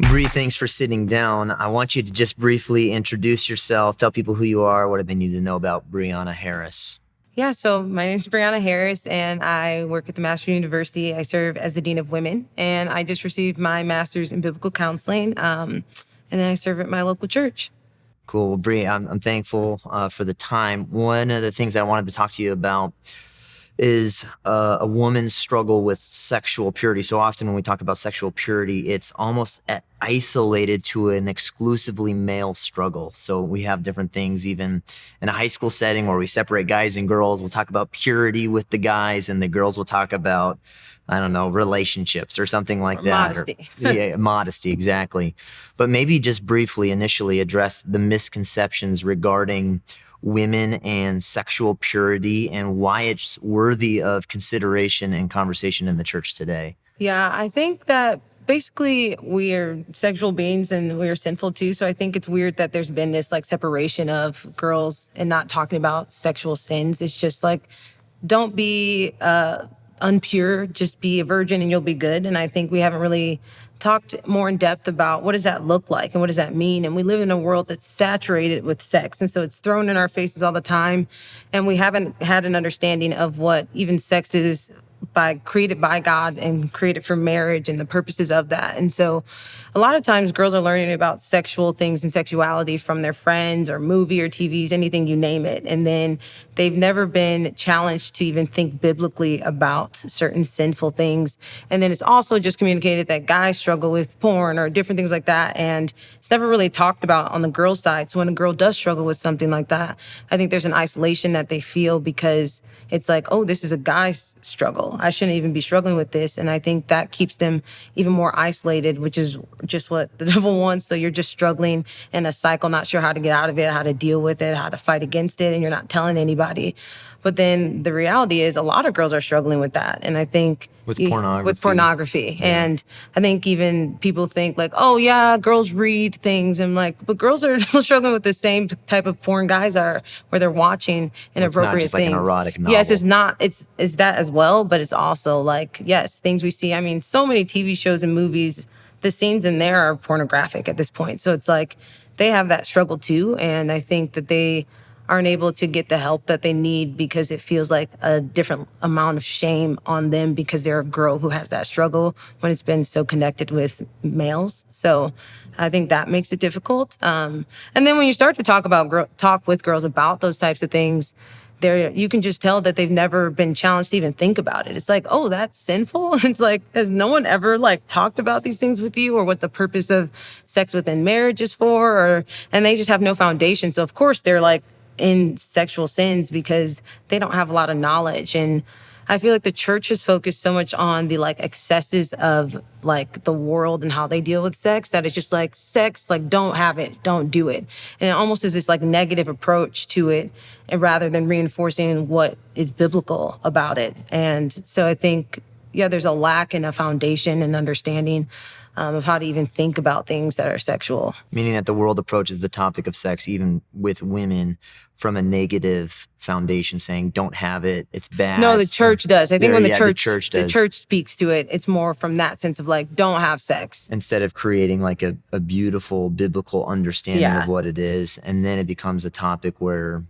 Bree, thanks for sitting down. I want you to just briefly introduce yourself, tell people who you are, what do they need to know about Brianna Harris. Yeah, so my name is Brianna Harris, and I work at the Master University. I serve as the Dean of Women, and I just received my master's in biblical counseling, and then I serve at my local church. Cool. Well, Bree, I'm thankful for the time. One of the things I wanted to talk to you about is a woman's struggle with sexual purity. So often when we talk about sexual purity, it's almost isolated to an exclusively male struggle. So we have different things, even in a high school setting where we separate guys and girls. We'll talk about purity with the guys, and the girls will talk about, I don't know, relationships or something like that. Modesty. Yeah, modesty, exactly. But maybe just briefly initially address the misconceptions regarding women and sexual purity and why it's worthy of consideration and conversation in the church today. Yeah, I think that basically we are sexual beings and we are sinful too. So I think it's weird that there's been this like separation of girls and not talking about sexual sins. It's just like, don't be unpure, just be a virgin and you'll be good. And I think we haven't really talked more in depth about what does that look like and what does that mean. And we live in a world that's saturated with sex. And so it's thrown in our faces all the time. And we haven't had an understanding of what even sex is created by God and created for marriage and the purposes of that. And so a lot of times girls are learning about sexual things and sexuality from their friends or movie or TVs, anything, you name it. And then they've never been challenged to even think biblically about certain sinful things. And then it's also just communicated that guys struggle with porn or different things like that. And it's never really talked about on the girl side. So when a girl does struggle with something like that, I think there's an isolation that they feel because it's like, oh, this is a guy's struggle. I shouldn't even be struggling with this. And I think that keeps them even more isolated, which is just what the devil wants. So you're just struggling in a cycle, not sure how to get out of it, how to deal with it, how to fight against it, and you're not telling anybody. But then the reality is a lot of girls are struggling with that. And I think with pornography. Yeah. And I think even people think like, oh yeah, girls read things. And like, but girls are struggling with the same type of porn guys are, where they're watching inappropriate things. It's not just things. like an erotic novel. Yes, it's that as well, but it's also like, yes, things we see. I mean, so many TV shows and movies, the scenes in there are pornographic at this point. So it's like they have that struggle too. And I think that they aren't able to get the help that they need because it feels like a different amount of shame on them because they're a girl who has that struggle when it's been so connected with males. So I think that makes it difficult. And then when you start to talk with girls about those types of things, you can just tell that they've never been challenged to even think about it. It's like, oh, that's sinful. It's like, has no one ever like talked about these things with you or what the purpose of sex within marriage is for? And they just have no foundation. So of course they're like in sexual sins because they don't have a lot of knowledge. And I feel like the church has focused so much on the like excesses of like the world and how they deal with sex that it's just like sex, like don't have it, don't do it. And it almost is this like negative approach to it and rather than reinforcing what is biblical about it. And so I think, yeah, there's a lack in a foundation and understanding of how to even think about things that are sexual. Meaning that the world approaches the topic of sex, even with women, from a negative foundation, saying, don't have it, it's bad. No, the church does. I think when the church speaks to it, it's more from that sense of like, don't have sex. Instead of creating like a beautiful biblical understanding of what it is. And then it becomes a topic where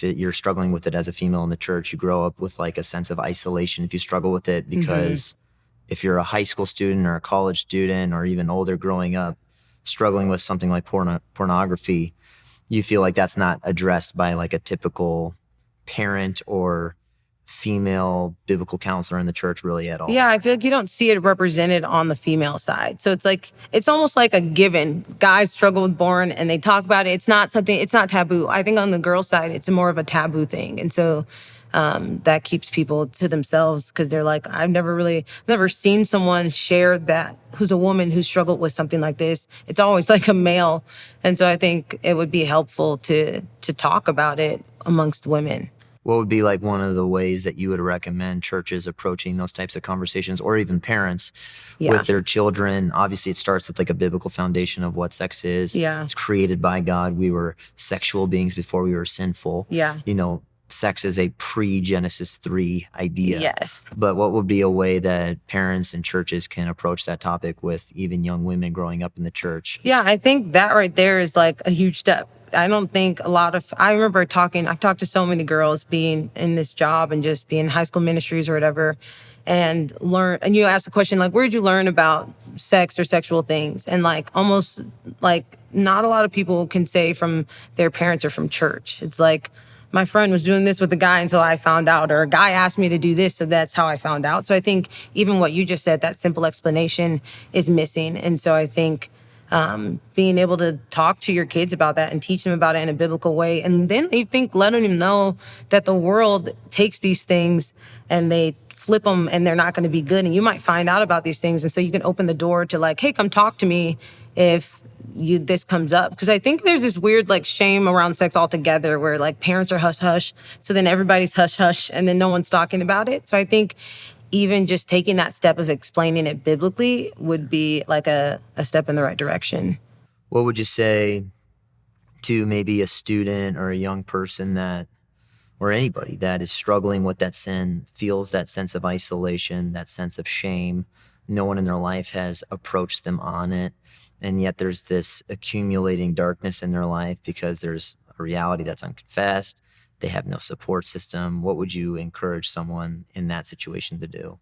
you're struggling with it as a female in the church, you grow up with like a sense of isolation if you struggle with it because if you're a high school student or a college student or even older growing up, struggling with something like pornography, you feel like that's not addressed by like a typical parent or female biblical counselor in the church really at all. Yeah, I feel like you don't see it represented on the female side. So it's like, it's almost like a given. Guys struggle with porn and they talk about it. It's not taboo. I think on the girl side, it's more of a taboo thing. And so that keeps people to themselves because they're like, I've never seen someone share that who's a woman who struggled with something like this. It's always like a male. And so I think it would be helpful to talk about it amongst women. What would be like one of the ways that you would recommend churches approaching those types of conversations, or even parents with their children? Obviously, it starts with like a biblical foundation of what sex is. Yeah. It's created by God. We were sexual beings before we were sinful. Yeah. You know, sex is a pre-Genesis 3 idea. Yes. But what would be a way that parents and churches can approach that topic with even young women growing up in the church? Yeah, I think that right there is like a huge step. I don't think I remember I've talked to so many girls being in this job and just being in high school ministries or whatever, and you ask the question, like, where did you learn about sex or sexual things? And like, almost like not a lot of people can say from their parents or from church. It's like, my friend was doing this with a guy until I found out, or a guy asked me to do this, so that's how I found out. So I think even what you just said, that simple explanation is missing. And so I think being able to talk to your kids about that and teach them about it in a biblical way. And then letting them know that the world takes these things and they flip them and they're not going to be good. And you might find out about these things. And so you can open the door to like, hey, come talk to me if this comes up. Because I think there's this weird like shame around sex altogether where like parents are hush hush. So then everybody's hush hush and then no one's talking about it. So I think even just taking that step of explaining it biblically would be like a step in the right direction. What would you say to maybe a student or a young person or anybody that is struggling with that sin, feels that sense of isolation, that sense of shame? No one in their life has approached them on it. And yet there's this accumulating darkness in their life because there's a reality that's unconfessed. They have no support system. What would you encourage someone in that situation to do?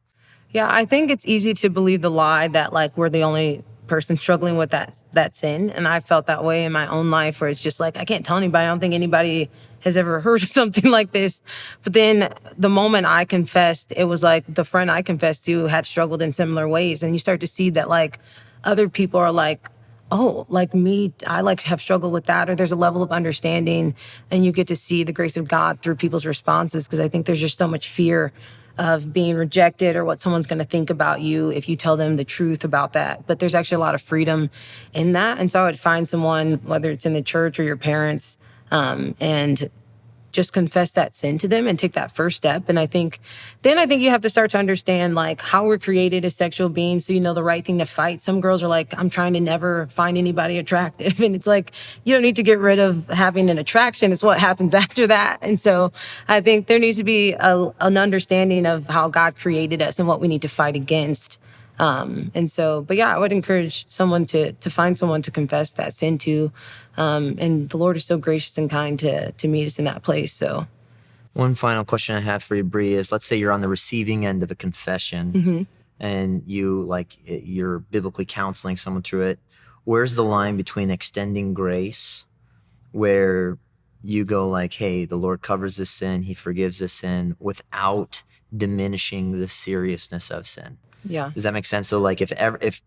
Yeah, I think it's easy to believe the lie that like we're the only person struggling with that sin. And I felt that way in my own life where it's just like, I can't tell anybody. I don't think anybody has ever heard of something like this. But then the moment I confessed, it was like the friend I confessed to had struggled in similar ways. And you start to see that like other people are like, oh, like me, I like have struggled with that, or there's a level of understanding, and you get to see the grace of God through people's responses. Because I think there's just so much fear of being rejected or what someone's going to think about you if you tell them the truth about that. But there's actually a lot of freedom in that. And so I would find someone, whether it's in the church or your parents, and just confess that sin to them and take that first step. And I think you have to start to understand like how we're created as sexual beings, so you know the right thing to fight. Some girls are like, I'm trying to never find anybody attractive. And it's like, you don't need to get rid of having an attraction. It's what happens after that. And so I think there needs to be an understanding of how God created us and what we need to fight against. But yeah, I would encourage someone to find someone to confess that sin to. And the Lord is so gracious and kind to meet us in that place. So one final question I have for you, Bree, is let's say you're on the receiving end of a confession and you're biblically counseling someone through it. Where's the line between extending grace, where you go like, hey, the Lord covers this sin, he forgives this sin, without diminishing the seriousness of sin? Yeah. Does that make sense? So like if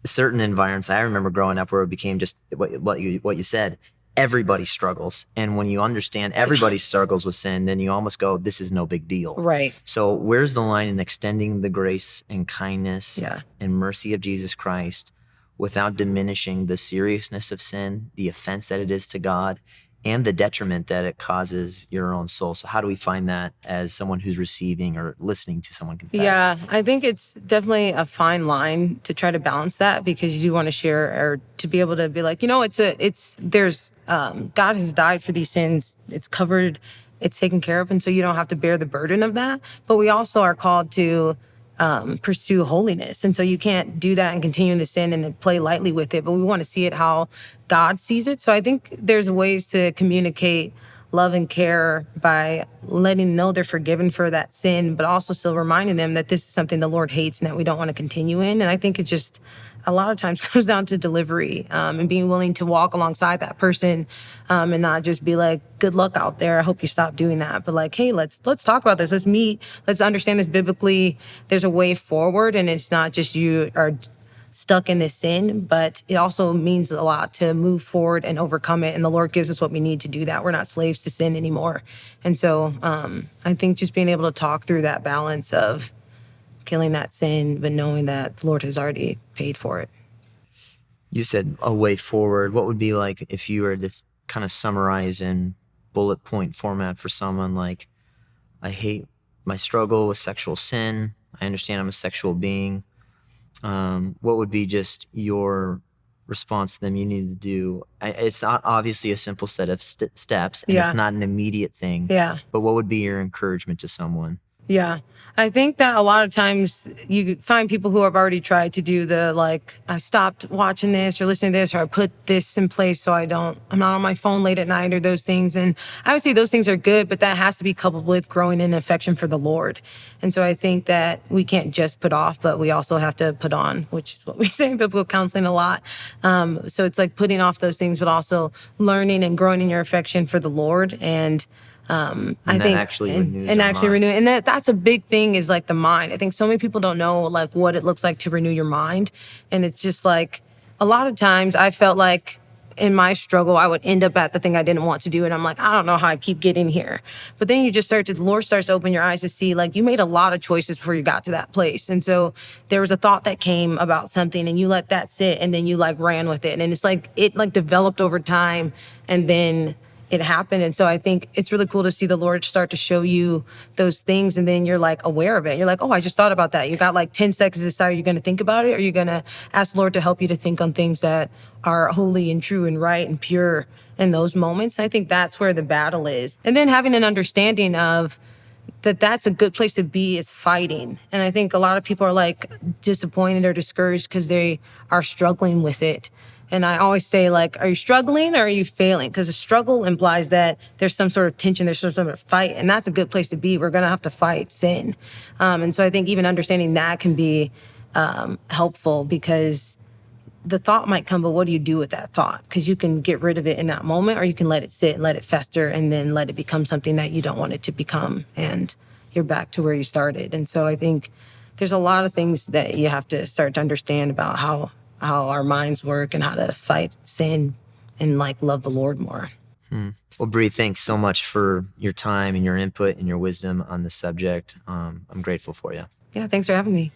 certain environments, I remember growing up where it became just what you said, everybody struggles. And when you understand everybody struggles with sin, then you almost go, this is no big deal. Right. So where's the line in extending the grace and kindness and mercy of Jesus Christ without diminishing the seriousness of sin, the offense that it is to God, and the detriment that it causes your own soul? So how do we find that as someone who's receiving or listening to someone confess? Yeah, I think it's definitely a fine line to try to balance that, because you do want to share, or to be able to be like, God has died for these sins. It's covered, it's taken care of. And so you don't have to bear the burden of that. But we also are called to pursue holiness. And so you can't do that and continue in the sin and then play lightly with it. But we want to see it how God sees it. So I think there's ways to communicate love and care by letting them know they're forgiven for that sin, but also still reminding them that this is something the Lord hates and that we don't want to continue in. And I think it just a lot of times comes down to delivery, and being willing to walk alongside that person, and not just be like, good luck out there, I hope you stop doing that. But like, hey, let's talk about this. Let's meet. Let's understand this biblically. There's a way forward, and it's not just you are stuck in this sin, but it also means a lot to move forward and overcome it. And the Lord gives us what we need to do that. We're not slaves to sin anymore. And so I think just being able to talk through that balance of killing that sin, but knowing that the Lord has already paid for it. You said a way forward. What would be like if you were to kind of summarize in bullet point format for someone like, I hate my struggle with sexual sin. I understand I'm a sexual being. What would be just your response to them, you need to do, it's not obviously a simple set of steps, and it's not an immediate thing. Yeah. But what would be your encouragement to someone? Yeah. I think that a lot of times you find people who have already tried to do the, like, I stopped watching this or listening to this, or I put this in place so I'm not on my phone late at night, or those things. And I would say those things are good, but that has to be coupled with growing in affection for the Lord. And so I think that we can't just put off, but we also have to put on, which is what we say in biblical counseling a lot. So it's like putting off those things, but also learning and growing in your affection for the Lord. And I think actually renew, and that's a big thing, is like the mind. I think so many people don't know like what it looks like to renew your mind. And it's just like, a lot of times I felt like in my struggle, I would end up at the thing I didn't want to do. And I'm like, I don't know how I keep getting here. But then the Lord starts to open your eyes to see, like, you made a lot of choices before you got to that place. And so there was a thought that came about something, and you let that sit, and then you like ran with it. And it's like, it like developed over time, and then it happened. And so I think it's really cool to see the Lord start to show you those things, and then you're like aware of it. You're like, oh, I just thought about that. You got like 10 seconds to decide, are you going to think about it, or are you going to ask the Lord to help you to think on things that are holy and true and right and pure in those moments? And I think that's where the battle is. And then having an understanding of that's a good place to be, is fighting. And I think a lot of people are like disappointed or discouraged because they are struggling with it. And I always say, like, are you struggling or are you failing? Because a struggle implies that there's some sort of tension, there's some sort of fight, and that's a good place to be. We're going to have to fight sin. And so I think even understanding that can be helpful, because the thought might come, but what do you do with that thought? Because you can get rid of it in that moment, or you can let it sit, let it fester, and then let it become something that you don't want it to become. And you're back to where you started. And so I think there's a lot of things that you have to start to understand about how our minds work, and how to fight sin and like love the Lord more. Well, Bree, thanks so much for your time and your input and your wisdom on this subject. I'm grateful for you. Yeah, thanks for having me.